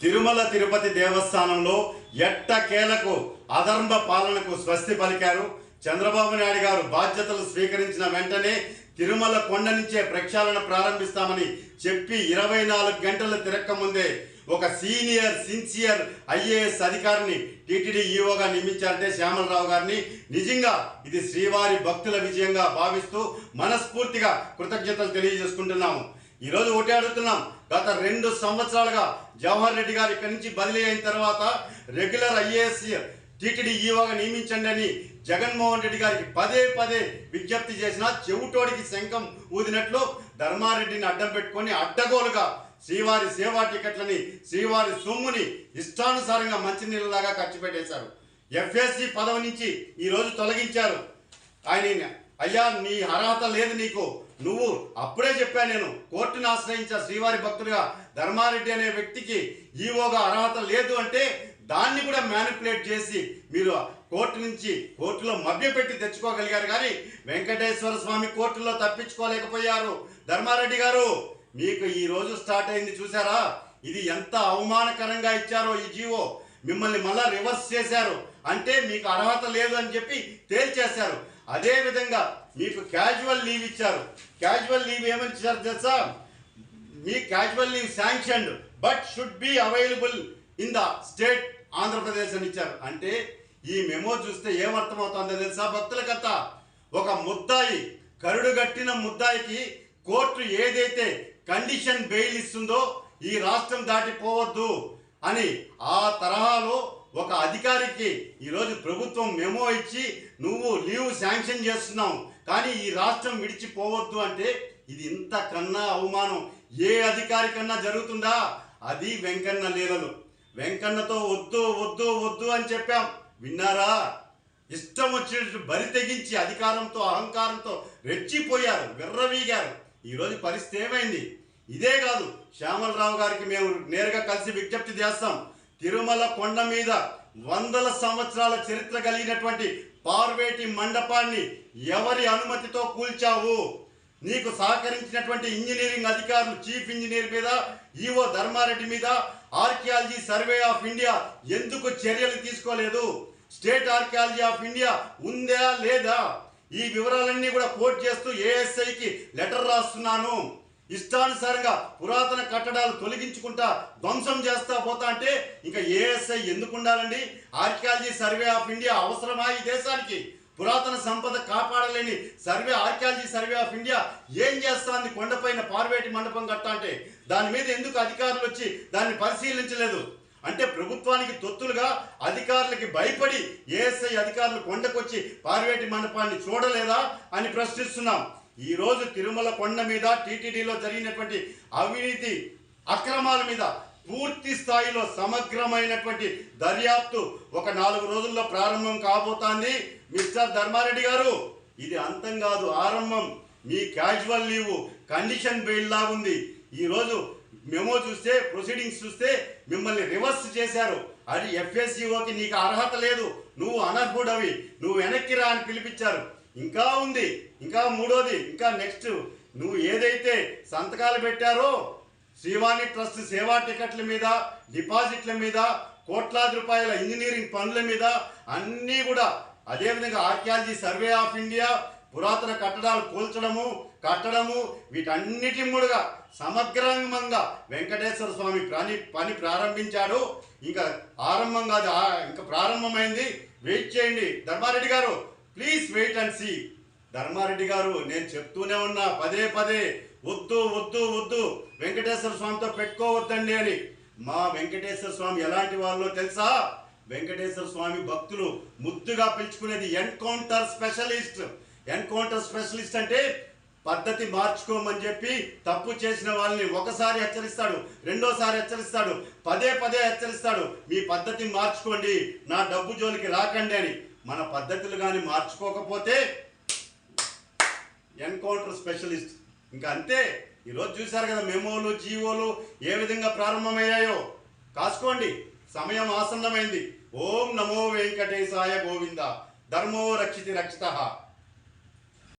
తిరుమల తిరుపతి దేవస్థానంలో ఎట్టకేలకు అధర్మ పాలనకు స్వస్తి పలికారు. చంద్రబాబు నాయుడు గారు బాధ్యతలు స్వీకరించిన వెంటనే తిరుమల కొండ నుంచే ప్రక్షాళన ప్రారంభిస్తామని చెప్పి 24 గంటలు తిరక్కముందే ఒక సిన్సియర్ ఐఏఎస్ అధికారిని టీటీడీ ఈఓగా నియమించారంటే శ్యామలరావు గారిని. నిజంగా ఇది శ్రీవారి భక్తుల విజయంగా భావిస్తూ మనస్ఫూర్తిగా కృతజ్ఞతలు తెలియజేసుకుంటున్నాము. ఈరోజు ఒకటే అడుగుతున్నాం, గత 2 సంవత్సరాలుగా జవహర్ రెడ్డి గారు ఇక్కడి నుంచి బదిలీ అయిన తర్వాత రెగ్యులర్ ఐఏఎస్ టీటీడీ ఈఓగా నియమించండి అని జగన్మోహన్ రెడ్డి గారికి పదే విజ్ఞప్తి చేసినా చెవుటోడికి శంఖం ఊదినట్లు ధర్మారెడ్డిని అడ్డం పెట్టుకొని అడ్డగోలుగా శ్రీవారి సేవా టికెట్లని శ్రీవారి సొమ్ముని ఇష్టానుసారంగా మంచినీళ్ళలాగా ఖర్చు పెట్టేశారు. ఎఫ్ఎస్సి పదవి నుంచి ఈరోజు తొలగించారు. ఆయన అయ్యా నీ అర్హత లేదు నీకు, నువ్వు అప్పుడే చెప్పాను నేను కోర్టును ఆశ్రయించా శ్రీవారి భక్తుడిగా ధర్మారెడ్డి అనే వ్యక్తికి ఈఓగా అర్హత లేదు అంటే దాన్ని కూడా మ్యానిపులేట్ చేసి మీరు కోర్టులో మభ్యపెట్టి తెచ్చుకోగలిగారు. కానీ వెంకటేశ్వర స్వామి కోర్టులో తప్పించుకోలేకపోయారు. ధర్మారెడ్డి గారు మీకు ఈ రోజు స్టార్ట్ అయింది చూసారా, ఇది ఎంత అవమానకరంగా ఇచ్చారో ఈ జీవో. మిమ్మల్ని మళ్ళా రివర్స్ చేశారు అంటే మీకు అర్హత లేదు అని చెప్పి తేల్చేశారు. అదేవిధంగా మీకు క్యాజువల్ లీవ్ ఇచ్చారు. క్యాజువల్ లీవ్ ఏమని ఇచ్చారు తెలుసా, మీ casual leave sanctioned but should be available in the state Andhra Pradesh అని ఇచ్చారు. అంటే ఈ మెమో చూస్తే ఏమర్థమవుతుందో తెలుసా భక్తులకంతా, ఒక ముద్దాయి కరుడుగట్టిన ముద్దాయికి కోర్టు ఏదైతే కండిషన్ బెయిల్ ఇస్తుందో ఈ రాష్ట్రం దాటిపోవద్దు అని ఆ తరహాలో ఒక అధికారికి ఈరోజు ప్రభుత్వం మెమో ఇచ్చి నువ్వు లీవ్ శాంక్షన్ చేస్తున్నావు కానీ ఈ రాష్ట్రం విడిచిపోవద్దు అంటే ఇది ఇంతకన్నా అవమానం ఏ అధికారి కన్నా జరుగుతుందా? అది వెంకన్న లీలలు. వెంకన్నతో వద్దు వద్దు వద్దు అని చెప్పాం, విన్నారా? ఇష్టం వచ్చినట్టు బరి తెగించి అధికారంతో అహంకారంతో రెచ్చిపోయారు, విర్రవీగారు. ఈరోజు పరిస్థితి ఏమైంది? ఇదే కాదు, శ్యామలరావు గారికి మేము నేరుగా కలిసి విజ్ఞప్తి చేస్తాం. తిరుమల కొండ మీద 100 సంవత్సరాల చరిత్ర కలిగినటువంటి పార్వేటి మండపాన్ని ఎవరి అనుమతితో కూల్చావు? నీకు సహకరించినటువంటి ఇంజనీరింగ్ అధికారులు చీఫ్ ఇంజనీర్ మీద, ఈఓ ధర్మారెడ్డి మీద ఆర్కియాలజీ సర్వే ఆఫ్ ఇండియా ఎందుకు చర్యలు తీసుకోలేదు? స్టేట్ ఆర్కియాలజీ ఆఫ్ ఇండియా ఉందా లేదా? ఈ వివరాలన్నీ కూడా కోట్ చేస్తూ ఏఎస్ఐకి లెటర్ రాస్తున్నాను. ఇష్టానుసారంగా పురాతన కట్టడాలు తొలగించుకుంటా ధ్వంసం చేస్తా పోతా అంటే ఇంకా ఏఎస్ఐ ఎందుకు ఉండాలండి? ఆర్కియాలజీ సర్వే ఆఫ్ ఇండియా అవసరమా ఈ దేశానికి? పురాతన సంపద కాపాడలేని ఆర్కియాలజీ సర్వే ఆఫ్ ఇండియా ఏం చేస్తాంది? కొండపైన పార్వేటి మండపం కట్టా అంటే దాని మీద ఎందుకు అధికారులు వచ్చి దాన్ని పరిశీలించలేదు? అంటే ప్రభుత్వానికి తొత్తులుగా అధికారులకి భయపడి ఏఎస్ఐ అధికారులు కొండకొచ్చి పార్వేటి మండపాన్ని చూడలేదా అని ప్రశ్నిస్తున్నాం. ఈరోజు తిరుమల కొండ మీద టీటీడీలో జరిగినటువంటి అవినీతి అక్రమాల మీద పూర్తి స్థాయిలో సమగ్రమైనటువంటి దర్యాప్తు ఒక 4 రోజుల్లో ప్రారంభం కాబోతోంది. మిస్టర్ ధర్మారెడ్డి గారు, ఇది అంతం కాదు, ఆరంభం. మీ క్యాజువల్ లీవ్ కండిషన్ బెయిల్ లాగుంది. ఈరోజు మెమో చూస్తే, ప్రొసీడింగ్స్ చూస్తే మిమ్మల్ని రివర్స్ చేశారు. అది ఎఫ్ఎస్సిఓకి నీకు అర్హత లేదు, నువ్వు అనర్హుడవి, నువ్వు వెనక్కి రా అని పిలిపించారు. ఇంకా ఉంది, ఇంకా మూడోది, ఇంకా నెక్స్ట్ నువ్వు ఏదైతే సంతకాలు పెట్టారో శ్రీవాణి ట్రస్ట్ సేవా టికెట్ల మీద, డిపాజిట్ల మీద, కోట్లాది రూపాయల ఇంజనీరింగ్ పనుల మీద అన్నీ కూడా, అదేవిధంగా ఆర్కియాలజీ సర్వే ఆఫ్ ఇండియా పురాతన కట్టడాలు కూల్చడము కట్టడము వీటన్నిటి మూడుగా సమగ్రంగా వెంకటేశ్వర స్వామి పని ప్రారంభించాడు. ఇంకా ఆరంభం కాదు, ఇంకా ప్రారంభమైంది. వెయిట్ చేయండి ధర్మారెడ్డి గారు, please wait and see. Dharma Reddy గారు, నేను చెప్తూనే ఉన్నా పదే వద్దు వద్దు వద్దు వెంకటేశ్వర స్వామితో పెట్టుకోవద్దండి అని. మా వెంకటేశ్వర స్వామి ఎలాంటి వాళ్ళో తెలుసా? వెంకటేశ్వర స్వామి భక్తులు ముద్దుగా పిలుచుకునేది ఎన్కౌంటర్ స్పెషలిస్ట్. ఎన్కౌంటర్ స్పెషలిస్ట్ అంటే పద్ధతి మార్చుకోమని చెప్పి తప్పు చేసిన వాళ్ళని ఒకసారి హెచ్చరిస్తాడు, రెండోసారి హెచ్చరిస్తాడు, పదే హెచ్చరిస్తాడు, మీ పద్ధతి మార్చుకోండి, నా డబ్బు జోలికి రాకండి అని. మన పద్ధతులు కానీ మార్చుకోకపోతే ఎన్కౌంటర్ స్పెషలిస్ట్ ఇంకా అంతే. ఈరోజు చూశారు కదా మెమోలు జీవోలు ఏ విధంగా ప్రారంభమయ్యాయో. కాసుకోండి, సమయం ఆసన్నమైంది. ఓం నమో వెంకటేశాయ గోవింద. ధర్మో రక్షితి రక్షితః.